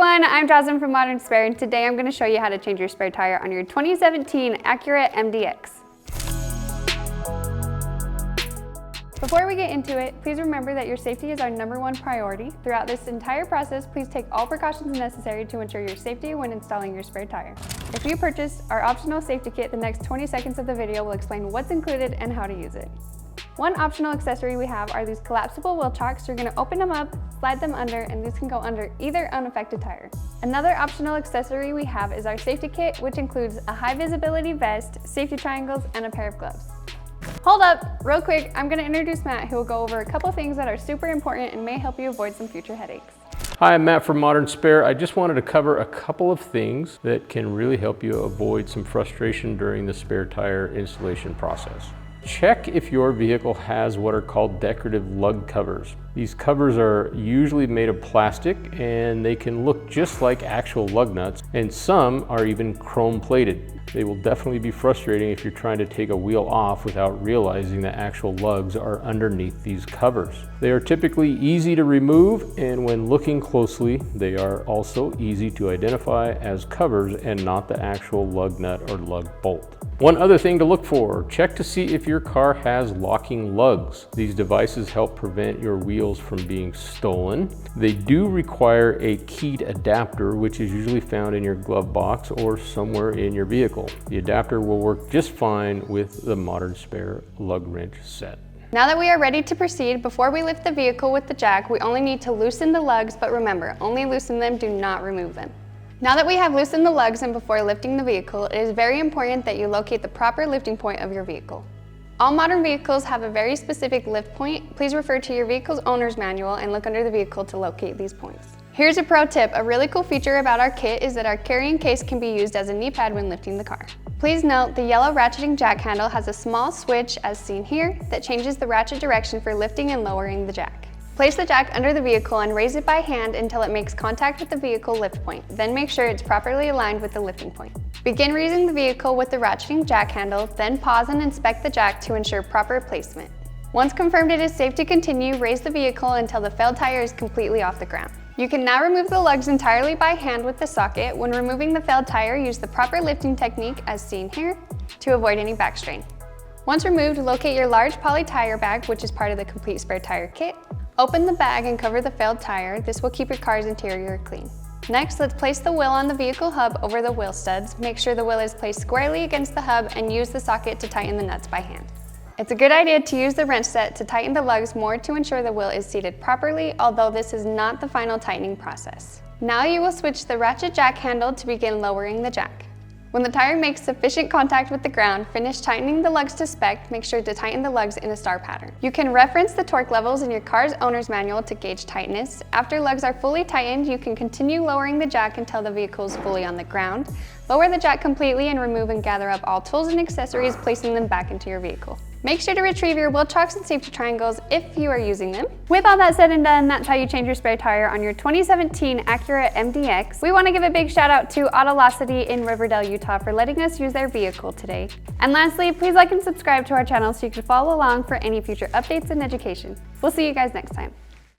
everyone, I'm Jasmine from Modern Spare, and today I'm going to show you how to change your spare tire on your 2017 Acura MDX. Before we get into it, please remember that your safety is our #1 priority. Throughout this entire process, please take all precautions necessary to ensure your safety when installing your spare tire. If you purchase our optional safety kit, the next 20 seconds of the video will explain what's included and how to use it. One optional accessory we have are these collapsible wheel chocks. You're going to open them up, slide them under, and these can go under either unaffected tire. Another optional accessory we have is our safety kit, which includes a high visibility vest, safety triangles, and a pair of gloves. Hold up, real quick, I'm going to introduce Matt, who will go over a couple things that are super important and may help you avoid some future headaches. Hi, I'm Matt from Modern Spare. I just wanted to cover a couple of things that can really help you avoid some frustration during the spare tire installation process. Check if your vehicle has what are called decorative lug covers. These covers are usually made of plastic and they can look just like actual lug nuts, and some are even chrome plated. They will definitely be frustrating if you're trying to take a wheel off without realizing that actual lugs are underneath these covers. They are typically easy to remove, and when looking closely, they are also easy to identify as covers and not the actual lug nut or lug bolt. One other thing to look for, check to see if your car has locking lugs. These devices help prevent your wheels from being stolen. They do require a keyed adapter, which is usually found in your glove box or somewhere in your vehicle. The adapter will work just fine with the Modern Spare lug wrench set. Now that we are ready to proceed, before we lift the vehicle with the jack, we only need to loosen the lugs, but remember, only loosen them, do not remove them. Now that we have loosened the lugs and before lifting the vehicle, it is very important that you locate the proper lifting point of your vehicle. All modern vehicles have a very specific lift point. Please refer to your vehicle's owner's manual and look under the vehicle to locate these points. Here's a pro tip. A really cool feature about our kit is that our carrying case can be used as a knee pad when lifting the car. Please note the yellow ratcheting jack handle has a small switch, as seen here, that changes the ratchet direction for lifting and lowering the jack. Place the jack under the vehicle and raise it by hand until it makes contact with the vehicle lift point. Then make sure it's properly aligned with the lifting point. Begin raising the vehicle with the ratcheting jack handle, then pause and inspect the jack to ensure proper placement. Once confirmed it is safe to continue, raise the vehicle until the failed tire is completely off the ground. You can now remove the lugs entirely by hand with the socket. When removing the failed tire, use the proper lifting technique, as seen here, to avoid any back strain. Once removed, locate your large poly tire bag, which is part of the complete spare tire kit. Open the bag and cover the failed tire. This will keep your car's interior clean. Next, let's place the wheel on the vehicle hub over the wheel studs. Make sure the wheel is placed squarely against the hub and use the socket to tighten the nuts by hand. It's a good idea to use the wrench set to tighten the lugs more to ensure the wheel is seated properly, although this is not the final tightening process. Now you will switch the ratchet jack handle to begin lowering the jack. When the tire makes sufficient contact with the ground, finish tightening the lugs to spec. Make sure to tighten the lugs in a star pattern. You can reference the torque levels in your car's owner's manual to gauge tightness. After lugs are fully tightened, you can continue lowering the jack until the vehicle is fully on the ground. Lower the jack completely and remove and gather up all tools and accessories, placing them back into your vehicle. Make sure to retrieve your wheel chocks and safety triangles if you are using them. With all that said and done, that's how you change your spare tire on your 2017 Acura MDX. We want to give a big shout out to Autolocity in Riverdale, Utah for letting us use their vehicle today. And lastly, please like and subscribe to our channel so you can follow along for any future updates and education. We'll see you guys next time.